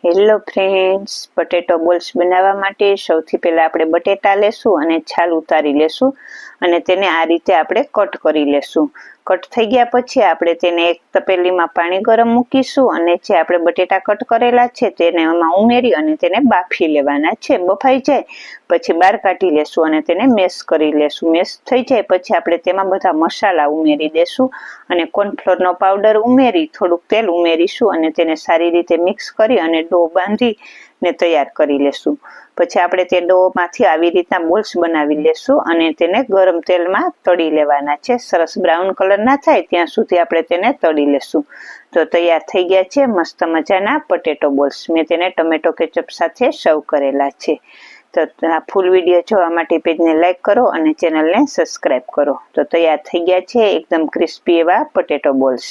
Hello friends, બટેટો balls બનાવવા માટે સૌથી પહેલાં આપણે બટેટા લેશું અને છાલ ઉતારી લેશું અને તેને આ રીતે આપણે કટ કરી લેશું. કટ થઈ ગયા પછી આપણે તેને એક તપેલીમાં પાણી ગરમ મૂકીશું અને જે આપણે બટેટા કટ કરેલા છે તેને એમાં ઉમેરી અને તેને બાફી લેવાના છે. બફાઈ જાય પછી બહાર કાઢી લેશું અને તેને મેશ કરી લેશું. મેશ થઈ જાય પછી આપણે તેમાં બધા મસાલા ઉમેરી દેશું અને કોર્નફ્લોરનો પાવડર ઉમેરી થોડુંક તેલ ઉમેરીશું અને તેને સારી રીતે મિક્સ કરી અને ડો બાંધીને તૈયાર કરી લેશું. પછી આપણે તે ડોમાંથી આવી રીતના બોલ્સ બનાવી લેશું અને તેને ગરમ તેલમાં તળી લેવાના છે. સરસ બ્રાઉન કલર ના થાય ત્યાં સુધી આપણે તેને તળી લેશું. તો તૈયાર થઈ ગયા છે મસ્ત મજાના પોટેટો બોલ્સ. મેં તેને ટમેટો કેચઅપ સાથે સર્વ કરેલા છે. તો આ ફૂલ વિડીયો જોવા માટે પેજને લાઈક કરો અને ચેનલને સબસ્ક્રાઈબ કરો. તો તૈયાર થઈ ગયા છે એકદમ ક્રિસ્પી એવા પોટેટો બોલ્સ.